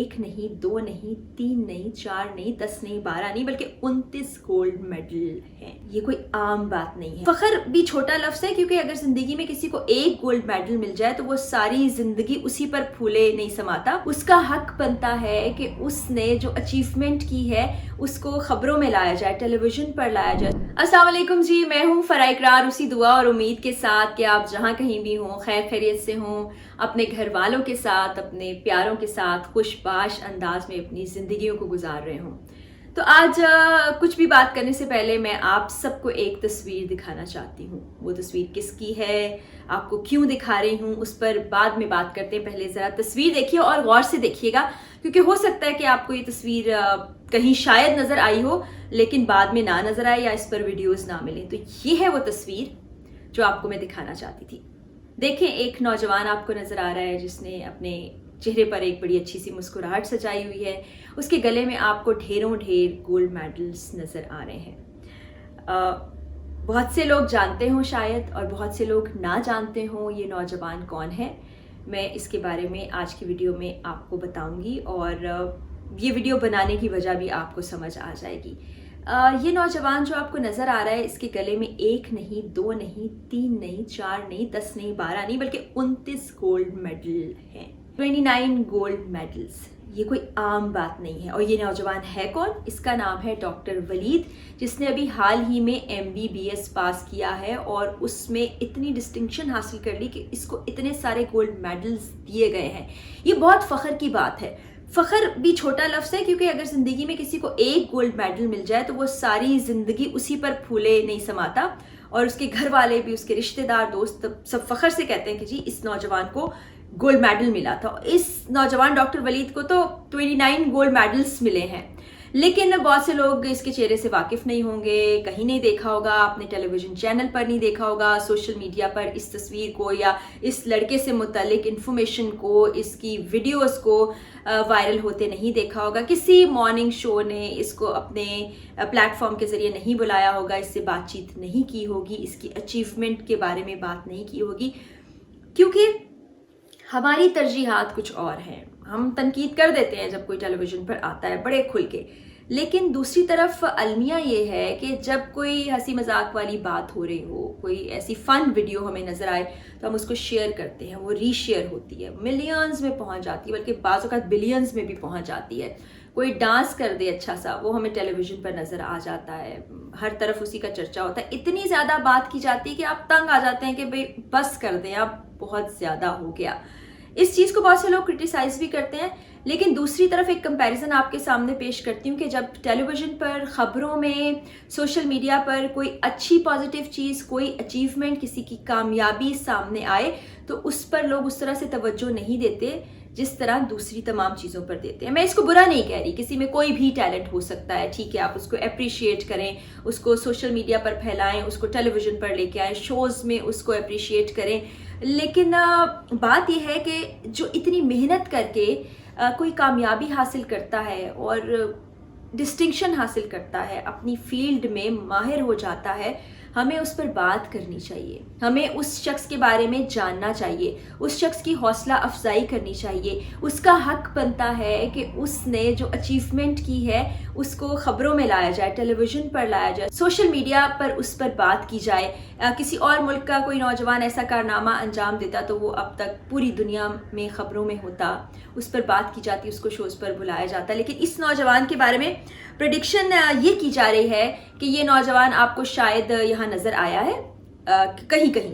ایک نہیں، دو نہیں، تین نہیں، چار نہیں، 10 نہیں، 12 نہیں، بلکہ 29 گولڈ میڈل ہیں۔ یہ کوئی عام بات نہیں ہے۔ فخر بھی چھوٹا لفظ ہے، کیونکہ اگر زندگی میں کسی کو ایک گولڈ میڈل مل جائے تو وہ ساری زندگی اسی پر پھولے نہیں سماتا۔ اس کا حق بنتا ہے کہ اس نے جو اچیومنٹ کی ہے اس کو خبروں میں لایا جائے، ٹیلی ویژن پر لایا جائے۔ السلام علیکم جی، میں ہوں فرح اقرار، اسی دعا اور امید کے ساتھ کہ آپ جہاں کہیں بھی ہوں خیر خیریت سے ہوں، اپنے گھر والوں کے ساتھ، اپنے پیاروں کے ساتھ خوش باش انداز میں اپنی زندگیوں کو گزار رہے ہوں۔ تو آج کچھ بھی بات کرنے سے پہلے میں آپ سب کو ایک تصویر دکھانا چاہتی ہوں۔ وہ تصویر کس کی ہے، آپ کو کیوں دکھا رہی ہوں، اس پر بعد میں بات کرتے ہیں۔ پہلے ذرا تصویر دیکھیے اور غور سے دیکھیے گا، کیونکہ ہو سکتا ہے کہ آپ کو یہ تصویر کہیں شاید نظر آئی ہو لیکن بعد میں نہ نظر آئے یا اس پر ویڈیوز نہ ملیں۔ تو یہ ہے وہ تصویر جو آپ کو میں دکھانا چاہتی تھی۔ دیکھیں، ایک نوجوان آپ کو نظر آ رہا ہے جس نے اپنے چہرے پر ایک بڑی اچھی سی مسکراہٹ سجائی ہوئی ہے۔ اس کے گلے میں آپ کو ڈھیروں ڈھیر گولڈ میڈلز نظر آ رہے ہیں۔ بہت سے لوگ جانتے ہوں شاید، اور بہت سے لوگ نہ جانتے ہوں یہ نوجوان کون ہے۔ میں اس کے بارے میں آج کی ویڈیو میں آپ کو بتاؤں گی، اور یہ ویڈیو بنانے کی وجہ بھی آپ کو سمجھ آ جائے گی۔ یہ نوجوان جو آپ کو نظر آ رہا ہے، اس کے گلے میں ایک نہیں، دو نہیں، تین نہیں، چار نہیں، 10 نہیں، 12 نہیں، بلکہ 29 گولڈ میڈل ہیں۔ 29 گولڈ میڈلز، یہ کوئی عام بات نہیں ہے۔ اور یہ نوجوان ہے کون؟ اس کا نام ہے ڈاکٹر ولید، جس نے ابھی حال ہی میں MBBS پاس کیا ہے اور اس میں اتنی ڈسٹنکشن حاصل کر لی کہ اس کو اتنے سارے گولڈ میڈلز دیے گئے ہیں۔ یہ بہت فخر کی بات ہے۔ فخر بھی چھوٹا لفظ ہے، کیونکہ اگر زندگی میں کسی کو ایک گولڈ میڈل مل جائے تو وہ ساری زندگی اسی پر پھولے نہیں سماتا، اور اس کے گھر والے بھی، اس کے رشتہ دار، دوست سب فخر سے کہتے ہیں کہ جی اس نوجوان کو گولڈ میڈل ملا تھا۔ اس نوجوان ڈاکٹر ولید کو تو 29 گولڈ میڈلز ملے ہیں، لیکن بہت سے لوگ اس کے چہرے سے واقف نہیں ہوں گے، کہیں نہیں دیکھا ہوگا، اپنے ٹیلی ویژن چینل پر نہیں دیکھا ہوگا، سوشل میڈیا پر اس تصویر کو یا اس لڑکے سے متعلق انفارمیشن کو، اس کی ویڈیوز کو وائرل ہوتے نہیں دیکھا ہوگا، کسی مارننگ شو نے اس کو اپنے پلیٹ فارم کے ذریعے نہیں بلایا ہوگا، اس سے بات چیت نہیں کی ہوگی، اس کی اچیومنٹ کے بارے میں بات نہیں کی ہوگی، کیونکہ ہماری ترجیحات کچھ اور ہیں۔ ہم تنقید کر دیتے ہیں جب کوئی ٹیلی ویژن پر آتا ہے بڑے کھل کے، لیکن دوسری طرف المیہ یہ ہے کہ جب کوئی ہنسی مذاق والی بات ہو رہی ہو، کوئی ایسی فن ویڈیو ہمیں نظر آئے تو ہم اس کو شیئر کرتے ہیں، وہ ری شیئر ہوتی ہے، ملینز میں پہنچ جاتی ہے، بلکہ بعض اوقات بلینز میں بھی پہنچ جاتی ہے۔ کوئی ڈانس کر دے اچھا سا، وہ ہمیں ٹیلی ویژن پر نظر آ جاتا ہے، ہر طرف اسی کا چرچا ہوتا ہے، اتنی زیادہ بات کی جاتی ہے کہ آپ تنگ آ جاتے ہیں کہ بھئی بس کر دیں، اب بہت زیادہ ہو گیا۔ اس چیز کو بہت سے لوگ کرٹیسائز بھی کرتے ہیں، لیکن دوسری طرف ایک کمپیریزن آپ کے سامنے پیش کرتی ہوں کہ جب ٹیلی ویژن پر، خبروں میں، سوشل میڈیا پر کوئی اچھی پازیٹیو چیز، کوئی اچیومنٹ، کسی کی کامیابی سامنے آئے تو اس پر لوگ اس طرح سے توجہ نہیں دیتے جس طرح دوسری تمام چیزوں پر دیتے ہیں۔ میں اس کو برا نہیں کہہ رہی، کسی میں کوئی بھی ٹیلنٹ ہو سکتا ہے، ٹھیک ہے، آپ اس کو اپریشیٹ کریں، اس کو سوشل میڈیا پر پھیلائیں، اس کو ٹیلی ویژن پر لے کے آئیں، شوز میں اس کو اپریشیٹ کریں، لیکن بات یہ ہے کہ جو اتنی محنت کر کے کوئی کامیابی حاصل کرتا ہے اور ڈسٹنکشن حاصل کرتا ہے، اپنی فیلڈ میں ماہر ہو جاتا ہے، ہمیں اس پر بات کرنی چاہیے، ہمیں اس شخص کے بارے میں جاننا چاہیے، اس شخص کی حوصلہ افزائی کرنی چاہیے۔ اس کا حق بنتا ہے کہ اس نے جو اچیومنٹ کی ہے اس کو خبروں میں لایا جائے، ٹیلی ویژن پر لایا جائے، سوشل میڈیا پر اس پر بات کی جائے۔ کسی اور ملک کا کوئی نوجوان ایسا کارنامہ انجام دیتا تو وہ اب تک پوری دنیا میں خبروں میں ہوتا، اس پر بات کی جاتی، اس کو شوز پر بلایا جاتا، لیکن اس نوجوان کے بارے میں پریڈکشن یہ کی جا رہی ہے کہ یہ نوجوان آپ کو شاید یہاں نظر آیا ہے، کہیں کہیں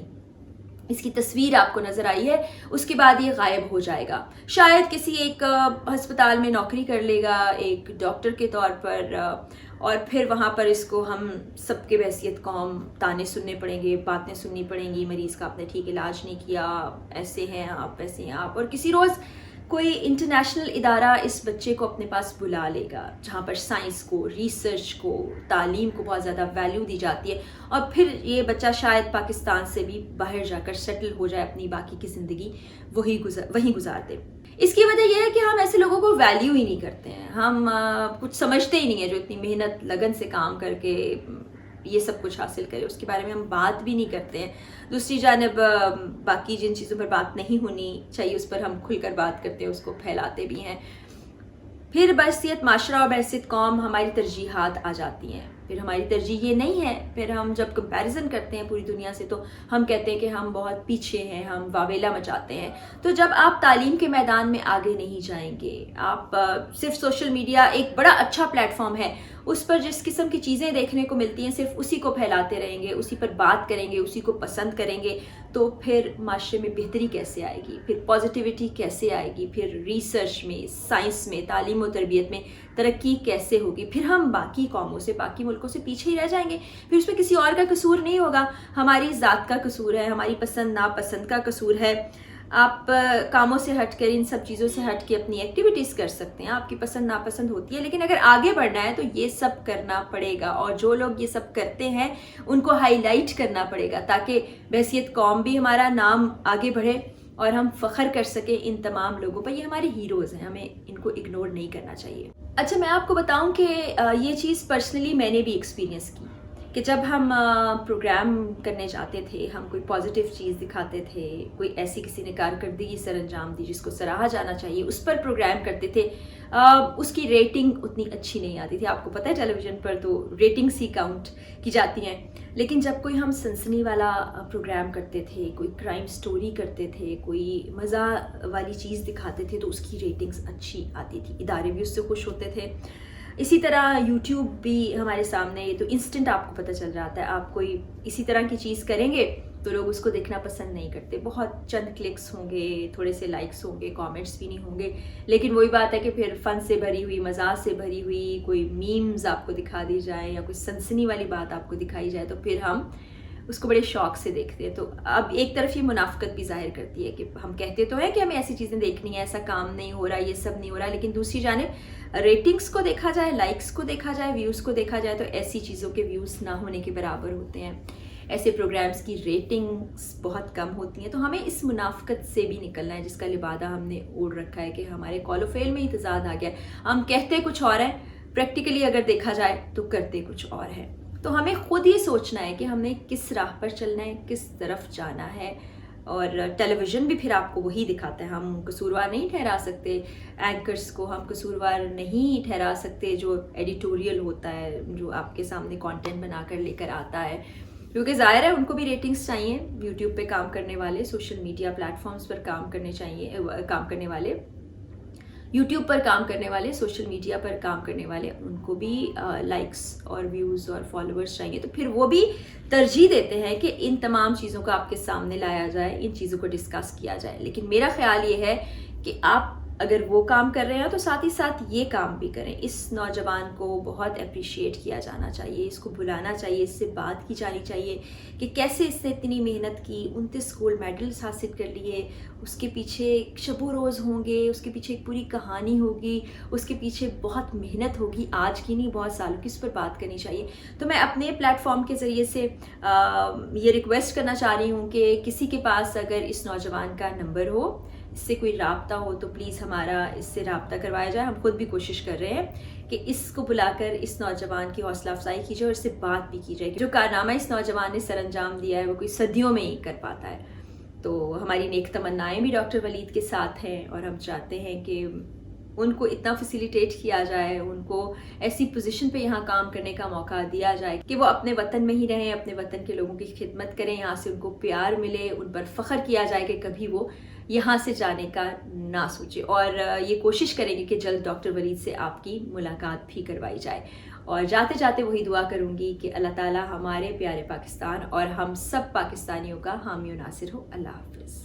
اس کی تصویر آپ کو نظر آئی ہے، اس کے بعد یہ غائب ہو جائے گا، شاید کسی ایک ہسپتال میں نوکری کر لے گا ایک ڈاکٹر کے طور پر، اور پھر وہاں پر اس کو ہم سب کے بحیثیت قوم تانے سننے پڑیں گے، باتیں سننی پڑیں گی، مریض کا آپ نے ٹھیک علاج نہیں کیا، ایسے ہیں آپ، ویسے ہیں آپ، اور کسی روز کوئی انٹرنیشنل ادارہ اس بچے کو اپنے پاس بلا لے گا جہاں پر سائنس کو، ریسرچ کو، تعلیم کو بہت زیادہ ویلیو دی جاتی ہے، اور پھر یہ بچہ شاید پاکستان سے بھی باہر جا کر سیٹل ہو جائے، اپنی باقی کی زندگی وہیں گزار دے۔ اس کی وجہ یہ ہے کہ ہم ایسے لوگوں کو ویلیو ہی نہیں کرتے ہیں، ہم کچھ سمجھتے ہی نہیں ہیں جو اتنی محنت لگن سے کام کر کے یہ سب کچھ حاصل کرے، اس کے بارے میں ہم بات بھی نہیں کرتے ہیں۔ دوسری جانب باقی جن چیزوں پر بات نہیں ہونی چاہیے اس پر ہم کھل کر بات کرتے ہیں، اس کو پھیلاتے بھی ہیں۔ پھر بحیثیت معاشرہ اور بحیثیت قوم ہماری ترجیحات آ جاتی ہیں. پھر ہماری ترجیح یہ نہیں ہے. پھر ہم جب کمپیریزن کرتے ہیں پوری دنیا سے تو ہم کہتے ہیں کہ ہم بہت پیچھے ہیں, ہم واویلا مچاتے ہیں. تو جب آپ تعلیم کے میدان میں آگے نہیں جائیں گے, آپ صرف سوشل میڈیا ایک بڑا اچھا پلیٹ فارم ہے, اس پر جس قسم کی چیزیں دیکھنے کو ملتی ہیں صرف اسی کو پھیلاتے رہیں گے, اسی پر بات کریں گے, اسی کو پسند کریں گے, تو پھر معاشرے میں بہتری کیسے آئے گی, پھر پازیٹیوٹی کیسے آئے گی, پھر ریسرچ میں, سائنس میں, تعلیم و تربیت میں ترقی کیسے ہوگی. پھر ہم باقی قوموں سے, باقی ملکوں سے پیچھے ہی رہ جائیں گے. پھر اس میں کسی اور کا قصور نہیں ہوگا, ہماری ذات کا قصور ہے, ہماری پسند ناپسند کا قصور ہے. آپ کاموں سے ہٹ کر, ان سب چیزوں سے ہٹ کے اپنی ایکٹیویٹیز کر سکتے ہیں, آپ کی پسند ناپسند ہوتی ہے, لیکن اگر آگے بڑھنا ہے تو یہ سب کرنا پڑے گا. اور جو لوگ یہ سب کرتے ہیں ان کو ہائی لائٹ کرنا پڑے گا, تاکہ بحیثیت قوم بھی ہمارا نام آگے بڑھے اور ہم فخر کر سکیں ان تمام لوگوں پر. یہ ہمارے ہیروز ہیں, ہمیں ان کو اگنور نہیں کرنا چاہیے. اچھا, میں آپ کو بتاؤں کہ یہ چیز پرسنلی میں نے بھی ایکسپیرینس کی کہ جب ہم پروگرام کرنے جاتے تھے, ہم کوئی پازیٹیو چیز دکھاتے تھے, کوئی ایسی کسی نے کارکردگی سر انجام دی جس کو سراہا جانا چاہیے, اس پر پروگرام کرتے تھے, اس کی ریٹنگ اتنی اچھی نہیں آتی تھی. آپ کو پتہ ہے ٹیلی ویژن پر تو ریٹنگس ہی کاؤنٹ کی جاتی ہیں. لیکن جب کوئی ہم سنسنی والا پروگرام کرتے تھے, کوئی کرائم سٹوری کرتے تھے, کوئی مزہ والی چیز دکھاتے تھے, تو اس کی ریٹنگز اچھی آتی تھی, ادارے بھی اس سے خوش ہوتے تھے. اسی طرح یوٹیوب بھی ہمارے سامنے, یہ تو انسٹنٹ آپ کو پتہ چل جاتا ہے. آپ کوئی اسی طرح کی چیز کریں گے تو لوگ اس کو دیکھنا پسند نہیں کرتے. بہت چند کلکس ہوں گے, تھوڑے سے لائکس ہوں گے, کامنٹس بھی نہیں ہوں گے, لیکن وہی بات ہے کہ پھر فن سے بھری ہوئی, مزاح سے بھری ہوئی کوئی میمز آپ کو دکھا دی جائے یا کوئی سنسنی والی بات آپ کو دکھائی جائے, تو پھر ہم اس کو بڑے شوق سے دیکھتے ہیں. تو اب ایک طرف یہ منافقت بھی ظاہر کرتی ہے کہ ہم کہتے تو ہیں کہ ہمیں ایسی چیزیں دیکھنی ہے, ایسا کام نہیں ہو رہا, یہ سب نہیں ہو رہا, لیکن دوسری جانب ریٹنگز کو دیکھا جائے, لائکس کو دیکھا جائے, ویوز کو دیکھا جائے, تو ایسی چیزوں کے ویوز نہ ہونے کے برابر ہوتے ہیں. ایسے پروگرامز کی ریٹنگز بہت کم ہوتی ہیں. تو ہمیں اس منافقت سے بھی نکلنا ہے جس کا لبادہ ہم نے اوڑھ رکھا ہے کہ ہمارے قول و فعل میں ہی تضاد آ گیا ہے. ہم کہتے کچھ اور ہیں, پریکٹیکلی اگر دیکھا جائے تو کرتے کچھ اور ہیں. تو ہمیں خود یہ سوچنا ہے کہ ہم نے کس راہ پر چلنا ہے, کس طرف جانا ہے. اور ٹیلی ویژن بھی پھر آپ کو وہی دکھاتا ہے. ہم قصوروار نہیں ٹھہرا سکتے اینکرز کو, ہم قصوروار نہیں ٹھہرا سکتے جو ایڈیٹوریل ہوتا ہے, جو آپ کے سامنے کانٹینٹ بنا کر لے کر آتا ہے, کیونکہ ظاہر ہے ان کو بھی ریٹنگز چاہیے. یوٹیوب پہ کام کرنے والے, سوشل میڈیا پلیٹ فارمز پر کام کرنے والے, یوٹیوب پر کام کرنے والے, سوشل میڈیا پر کام کرنے والے, ان کو بھی لائکس اور ویوز اور فالوورز چاہیے. تو پھر وہ بھی ترجیح دیتے ہیں کہ ان تمام چیزوں کو آپ کے سامنے لایا جائے, ان چیزوں کو ڈسکس کیا جائے. لیکن میرا خیال یہ ہے کہ آپ اگر وہ کام کر رہے ہیں تو ساتھ ہی ساتھ یہ کام بھی کریں. اس نوجوان کو بہت اپریشیٹ کیا جانا چاہیے, اس کو بلانا چاہیے, اس سے بات کی جانی چاہیے کہ کیسے اس نے اتنی محنت کی, 29 گولڈ میڈلز حاصل کر لیے, اس کے پیچھے شب و روز ہوں گے, اس کے پیچھے ایک پوری کہانی ہوگی, اس کے پیچھے بہت محنت ہوگی, آج کی نہیں بہت سالوں کی, اس پر بات کرنی چاہیے. تو میں اپنے پلیٹ فارم کے ذریعے سے یہ ریکویسٹ کرنا چاہ رہی ہوں کہ کسی کے پاس اگر اس نوجوان کا نمبر ہو, اس سے کوئی رابطہ ہو, تو پلیز ہمارا اس سے رابطہ کروایا جائے. ہم خود بھی کوشش کر رہے ہیں کہ اس کو بلا کر اس نوجوان کی حوصلہ افزائی کی جائے اور اس سے بات بھی کی جائے. جو کارنامہ اس نوجوان نے سر انجام دیا ہے وہ کوئی صدیوں میں ہی کر پاتا ہے. تو ہماری نیک تمنائیں بھی ڈاکٹر ولید کے ساتھ ہیں, اور ہم چاہتے ہیں کہ ان کو اتنا فیسیلیٹیٹ کیا جائے, ان کو ایسی پوزیشن پہ یہاں کام کرنے کا موقع دیا جائے کہ وہ اپنے وطن میں ہی رہیں, اپنے وطن کے لوگوں کی خدمت کریں, یہاں سے ان کو پیار ملے, ان پر فخر کیا جائے کہ کبھی وہ یہاں سے جانے کا نہ سوچے. اور یہ کوشش کریں گے کہ جلد ڈاکٹر ولید سے آپ کی ملاقات بھی کروائی جائے. اور جاتے جاتے وہی دعا کروں گی کہ اللہ تعالیٰ ہمارے پیارے پاکستان اور ہم سب پاکستانیوں کا حامی و ناصر ہو. اللہ حافظ.